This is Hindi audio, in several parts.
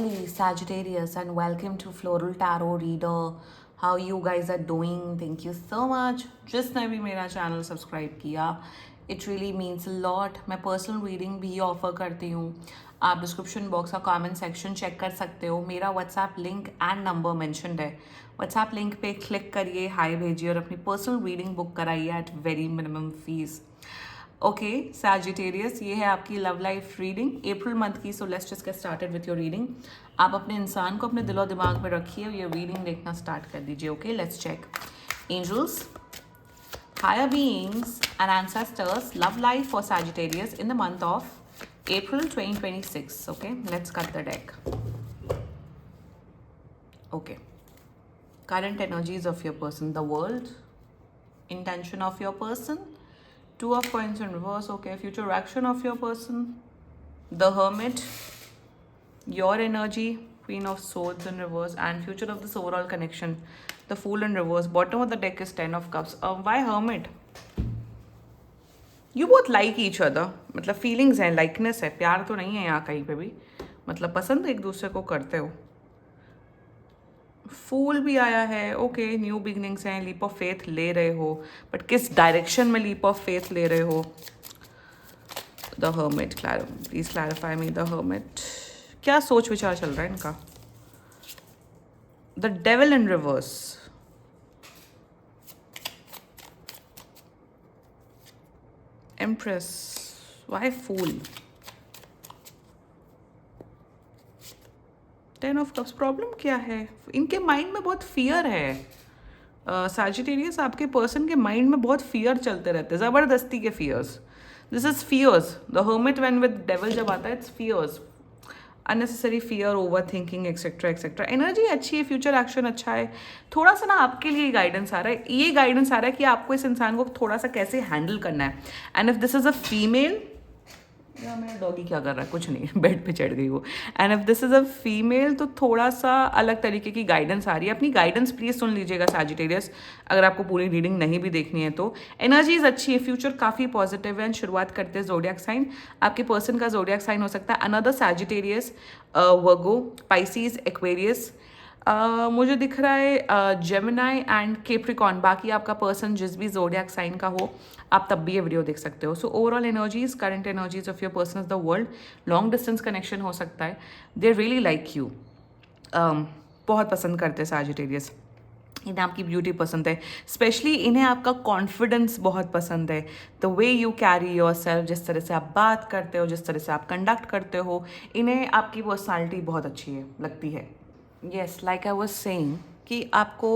lovely Sagittarius, and welcome to Floral Tarot Reader. How you guys are doing? Thank you so much. जिसने भी मेरा चैनल सब्सक्राइब किया, it really means a lot. मैं पर्सनल रीडिंग भी ऑफर करती हूँ. आप डिस्क्रिप्शन बॉक्स का कमेंट सेक्शन चेक कर सकते हो. मेरा WhatsApp link and number mentioned है. व्हाट्सएप लिंक पे क्लिक करिए, हाई भेजिए और अपनी पर्सनल रीडिंग बुक कराइए at very minimum fees. Okay Sagittarius, ये है आपकी love life reading April month की. So let's just get started with your reading. आप अपने इंसान को अपने दिलो दिमाग में रखिए और ये रीडिंग देखना स्टार्ट कर दीजिए. Okay, let's check. Angels, higher beings and ancestors, love life for Sagittarius in the month of April 2026. Okay, let's cut the deck. Okay, current energies of your person, the world, intention of your person, two of coins in reverse. Okay, future action of your person, the hermit, your energy, queen of swords in reverse, and future of this overall connection, the fool in reverse. Bottom of the deck is 10 of cups. Why hermit? You both like each other. मतलब फीलिंग्स हैं, लाइकनेस है, प्यार तो नहीं है यहाँ कहीं पे भी. मतलब पसंद एक दूसरे को करते हो. फूल भी आया है. ओके, न्यू बिगनिंग्स हैं, लीप ऑफ फेथ ले रहे हो, बट किस डायरेक्शन में लीप ऑफ फेथ ले रहे हो? The hermit, please clarify me. The hermit, क्या सोच विचार चल रहा है इनका? The devil in reverse, empress, why fool, 10 of cups. Problem क्या है? इनके माइंड में बहुत फियर है. सैजिटेरियस, आपके पर्सन के माइंड में बहुत फियर चलते रहते हैं, ज़बरदस्ती के fears. This is fears. The hermit when with devil जब आता है, it's fears, unnecessary fear, over thinking etcetera etcetera. Energy अच्छी है, फ्यूचर एक्शन अच्छा है. थोड़ा सा ना आपके लिए गाइडेंस आ रहा है. ये गाइडेंस आ रहा है कि आपको इस इंसान को थोड़ा सा कैसे हैंडल करना है. And if this is a female, या मेरा डॉगी क्या कर रहा है? कुछ नहीं, बेड पे चढ़ गई वो. And if this is a female, तो थोड़ा सा अलग तरीके की गाइडेंस आ रही है. अपनी गाइडेंस प्लीज सुन लीजिएगा सैजिटेरियस, अगर आपको पूरी रीडिंग नहीं भी देखनी है तो. एनर्जीज अच्छी है, फ्यूचर काफ़ी पॉजिटिव है. एंड शुरुआत करते हैं जोडियक साइन. आपके पर्सन का जोडियक साइन हो सकता है अनदर सैजिटेरियस, वर्गो, पाइसीज, एक्वेरियस. मुझे दिख रहा है जेमिनाई एंड केप्रिकॉन. बाकी आपका पर्सन जिस भी जोडियक साइन का हो, आप तब भी ये वीडियो देख सकते हो. So overall energies, current energies of your person is the world. Long distance connection हो सकता है. दे रियली लाइक यू, बहुत पसंद करते हैं सैजिटेरियस. इन्हें आपकी ब्यूटी पसंद है, स्पेशली इन्हें आपका कॉन्फिडेंस बहुत पसंद है. The way you carry your self, जिस तरह से आप बात करते हो, जिस तरह से आप कंडक्ट करते हो, इन्हें आपकी पर्सनालिटी बहुत अच्छी है, लगती है. Yes, like I was saying कि आपको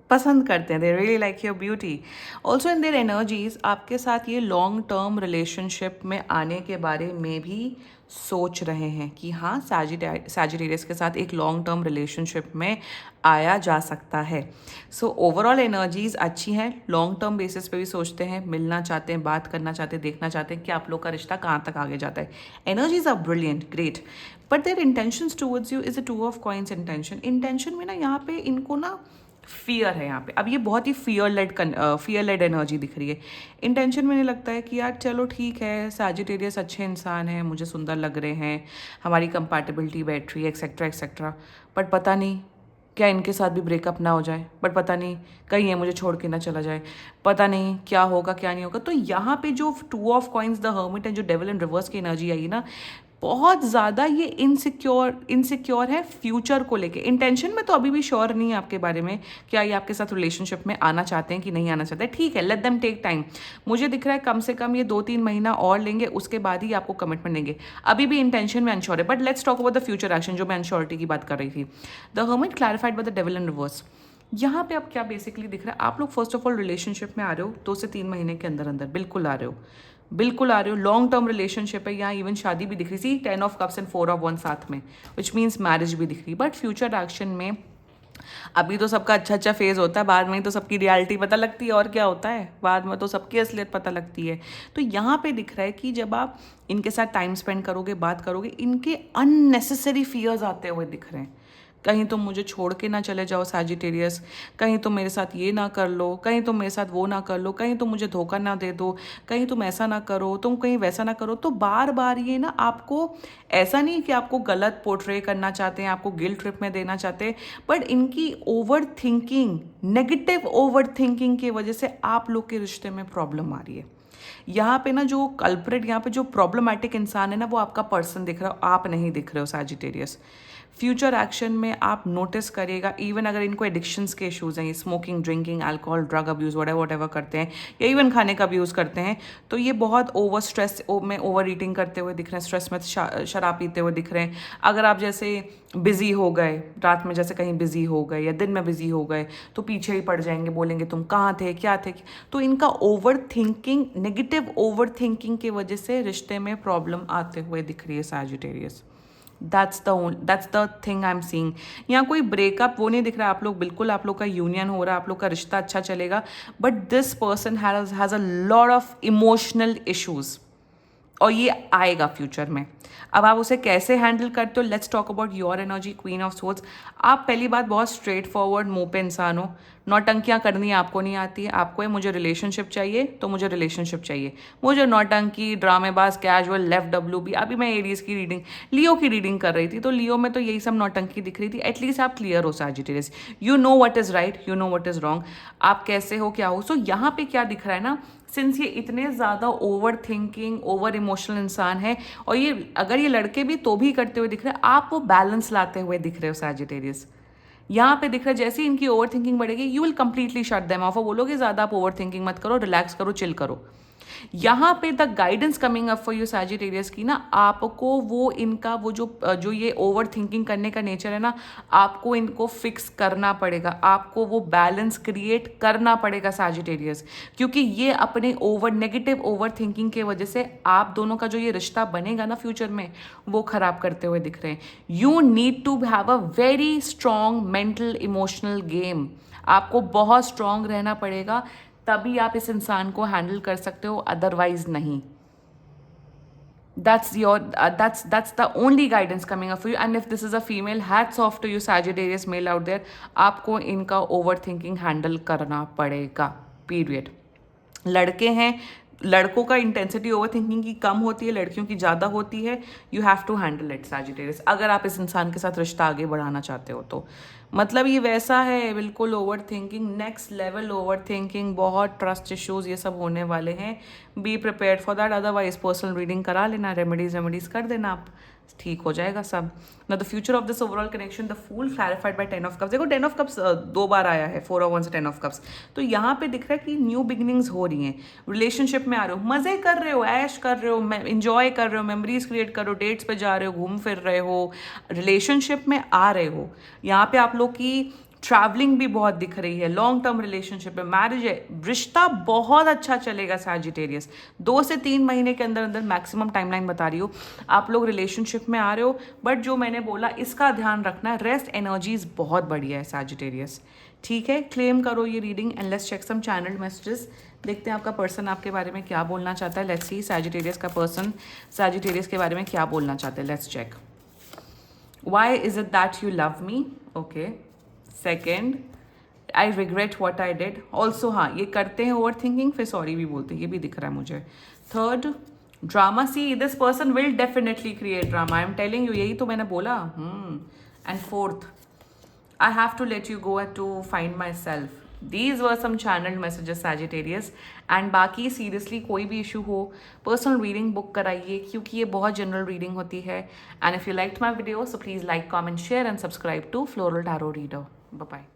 पसंद करते हैं. They really like your beauty. Also in their energies आपके साथ ये लॉन्ग टर्म रिलेशनशिप में आने के बारे में भी सोच रहे हैं कि हाँ, सैजिटेरियस के साथ एक लॉन्ग टर्म रिलेशनशिप में आया जा सकता है. सो ओवरऑल एनर्जीज अच्छी हैं. लॉन्ग टर्म बेसिस पे भी सोचते हैं, मिलना चाहते हैं, बात करना चाहते हैं, देखना चाहते हैं कि आप लोग का रिश्ता कहाँ तक आगे जाता है. Energies are brilliant, great, but their intentions towards you is a two of coins. Intention में ना यहाँ पे इनको ना फियर है यहाँ पे. अब ये बहुत ही फियर लेड एनर्जी दिख रही है. इंटेंशन में नहीं लगता है कि यार चलो ठीक है, सैजिटेरियस अच्छे इंसान हैं, मुझे सुंदर लग रहे हैं, हमारी कंपैटिबिलिटी बैठ रही है, एक्सेट्रा एक्सेट्रा. बट पता नहीं क्या इनके साथ भी ब्रेकअप ना हो जाए. बट पता नहीं कहीं ये मुझे छोड़ के ना चला जाए. पता नहीं क्या होगा क्या नहीं होगा. तो यहाँ पे जो to of coins, the hermit, and जो डेविल इन रिवर्स की एनर्जी आई ना, बहुत ज़्यादा ये इनसिक्योर है फ्यूचर को लेके. इंटेंशन में तो अभी भी श्योर नहीं है आपके बारे में, क्या ये आपके साथ रिलेशनशिप में आना चाहते हैं कि नहीं आना चाहते हैं. ठीक है, लेट देम टेक टाइम. मुझे दिख रहा है कम से कम ये 2-3 महीना और लेंगे, उसके बाद ही आपको कमिटमेंट देंगे. अभी भी इंटेंशन में अनश्योर है. But let's talk about the future action, जो मैं अनश्योरिटी की बात कर रही थी. The hermit clarified by the devil in reverse. यहाँ पे अब क्या बेसिकली दिख रहा है, आप लोग फर्स्ट ऑफ ऑल रिलेशनशिप में आ रहे हो 2 से 3 महीने के अंदर अंदर. बिल्कुल आ रहे हो, बिल्कुल आ रहे हो. लॉन्ग टर्म रिलेशनशिप है. यहाँ इवन शादी भी दिख रही थी, 10 of cups and 4 of one साथ में, विच मीन्स मैरिज भी दिख रही. बट फ्यूचर एक्शन में अभी तो सबका अच्छा फेज होता है, बाद में तो सबकी रियलिटी पता लगती है. और क्या होता है, बाद में तो सबकी असलियत पता लगती है. तो यहाँ पे दिख रहा है कि जब आप इनके साथ टाइम स्पेंड करोगे, बात करोगे, इनके अननेसेसरी फियर्स आते हुए दिख रहे हैं. कहीं तुम मुझे छोड़ के ना चले जाओ सैजिटेरियस, कहीं तुम मेरे साथ ये ना कर लो, कहीं तुम मेरे साथ वो ना कर लो, कहीं तुम मुझे धोखा ना दे दो, कहीं तुम ऐसा ना करो, तुम कहीं वैसा ना करो। तो बार बार ये ना आपको, ऐसा नहीं कि आपको गलत पोर्ट्रे करना चाहते हैं, आपको गिल्ट ट्रिप में देना चाहते हैं, बट इनकी over thinking, negative over thinking की वजह से आप लोग के रिश्ते में प्रॉब्लम आ रही है। यहाँ पे ना जो कल्प्रिट, यहाँ पे जो प्रॉब्लमैटिक इंसान है ना, वो आपका पर्सन दिख रहा हो, आप नहीं दिख रहे हो सैजिटेरियस। फ्यूचर एक्शन में आप नोटिस करिएगा, इवन अगर इनको एडिक्शंस के इश्यूज हैं, smoking, drinking, alcohol, drug abuse, what ever करते हैं, या इवन खाने का अब्यूज़ करते हैं, तो ये बहुत ओवर स्ट्रेस में ओवर ईटिंग करते हुए दिख रहे हैं, स्ट्रेस में शराब पीते हुए दिख रहे हैं। अगर आप जैसे बिजी हो गए, रात में जैसे कहीं बिजी हो गए या दिन में बिजी हो गए, तो पीछे ही पड़ जाएंगे, बोलेंगे तुम कहाँ थे, क्या थे। तो इनका over thinking, negative over thinking की वजह से रिश्ते में प्रॉब्लम आते हुए दिख रही है Sagittarius. That's the thing I am seeing. यहाँ कोई ब्रेकअप वो नहीं दिख रहा है, आप लोग बिल्कुल, आप लोग का यूनियन हो रहा है, आप लोग का रिश्ता अच्छा चलेगा, but this person has a lot of emotional issues, और ये आएगा फ्यूचर में। अब आप उसे कैसे हैंडल करते हो, let's talk about your energy, queen of swords. आप पहली बात बहुत स्ट्रेट फॉरवर्ड मुंह पे इंसान हो, नौटंकियाँ करनी आपको नहीं आती है। आपको है मुझे रिलेशनशिप चाहिए तो मुझे रिलेशनशिप चाहिए, मुझे नौटंकी, ड्रामेबाज, कैजुअल, लेफ्ट डब्ल्यू बी। अभी मैं एरीज की रीडिंग, लियो की रीडिंग कर रही थी, तो लियो में तो यही सब नौटंकी दिख रही थी। एटलीस्ट आप क्लियर हो Sagittarius, you know what is right, you know what is wrong, आप कैसे हो, क्या हो। सो यहाँ पे क्या दिख रहा है ना, सिंस ये इतने ज़्यादा ओवर थिंकिंग, ओवर इमोशनल इंसान है, और ये अगर ये लड़के भी तो भी करते हुए दिख रहे हैं, आप वो बैलेंस लाते हुए दिख रहे हो सैजिटेरियस। यहाँ पे दिख रहा है जैसे ही इनकी ओवर थिंकिंग बढ़ेगी, you will completely shut them of, और बोलोगे ज़्यादा आप ओवर थिंकिंग मत करो, रिलैक्स करो, चिल करो। यहाँ पे the guidance coming up for you Sagittarius की ना, आपको वो इनका वो जो ये ओवर थिंकिंग करने का नेचर है ना, आपको इनको फिक्स करना पड़ेगा, आपको वो बैलेंस क्रिएट करना पड़ेगा सैजिटेरियस, क्योंकि ये अपने नेगेटिव ओवर थिंकिंग के वजह से आप दोनों का जो ये रिश्ता बनेगा ना फ्यूचर में, वो खराब करते हुए दिख रहे हैं। You need to have a very strong mental emotional game, आपको बहुत स्ट्रॉन्ग रहना पड़ेगा, तभी आप इस इंसान को हैंडल कर सकते हो, अदरवाइज नहीं। that's the only guidance coming up for you. And if this is a female, hats off to you Sagittarius male out there, आपको इनका ओवर थिंकिंग हैंडल करना पड़ेगा, पीरियड। लड़के हैं, लड़कों का इंटेंसिटी ओवर थिंकिंग की कम होती है, लड़कियों की ज़्यादा होती है। You have to handle it Sagittarius, अगर आप इस इंसान के साथ रिश्ता आगे बढ़ाना चाहते हो तो। मतलब ये वैसा है, बिल्कुल over thinking, next level over thinking, बहुत ट्रस्ट इश्यूज ये सब होने वाले हैं। Be prepared for that, otherwise personal reading करा लेना, रेमेडीज कर देना, आप ठीक हो जाएगा सब ना। The future of this overall connection, the fool clarified by 10 of cups. देखो 10 ऑफ कप्स 2 बार आया है, 4 ऑफ वंस, 10 ऑफ कप्स। तो यहाँ पे दिख रहा है कि न्यू बिगिनिंग्स हो रही हैं, रिलेशनशिप में आ रहे हो, मजे कर रहे हो, ऐश कर रहे हो, इंजॉय कर रहे हो, मेमोरीज क्रिएट कर रहे हो, डेट्स पे जा रहे हो, घूम फिर रहे हो, रिलेशनशिप में आ रहे हो। यहाँ पे आप लोग की ट्रैवलिंग भी बहुत दिख रही है, लॉन्ग टर्म रिलेशनशिप है, मैरिज है, रिश्ता बहुत अच्छा चलेगा सैजिटेरियस। 2 से 3 महीने के अंदर अंदर मैक्सिमम टाइमलाइन बता रही हो, आप लोग रिलेशनशिप में आ रहे हो। बट जो मैंने बोला इसका ध्यान रखना, रेस्ट एनर्जीज बहुत बढ़िया है सैजिटेरियस, ठीक है। क्लेम करो ये reading and let's check some channelled messages. देखते हैं आपका पर्सन आपके बारे में क्या बोलना चाहता है। लेट्स सी सैजिटेरियस का पर्सन सैजिटेरियस के बारे में क्या बोलना चाहते हैं। Let's check. Why is it that you love me? Okay. Second, I regret what I did. Also हाँ, ये करते हैं ओवर थिंकिंग, फिर सॉरी भी बोलते हैं, ये भी दिख रहा है मुझे। Third, drama, see this person will definitely create drama, I am telling you, यही तो मैंने बोला। And fourth, I have to let you go to find myself. These were some channeled messages Sagittarius. And बाकी सीरियसली कोई भी इशू हो, पर्सनल रीडिंग बुक कराइए, क्योंकि ये बहुत जनरल रीडिंग होती है। And if you liked my video, so please like, comment, share and subscribe to floral tarot reader. Bye bye.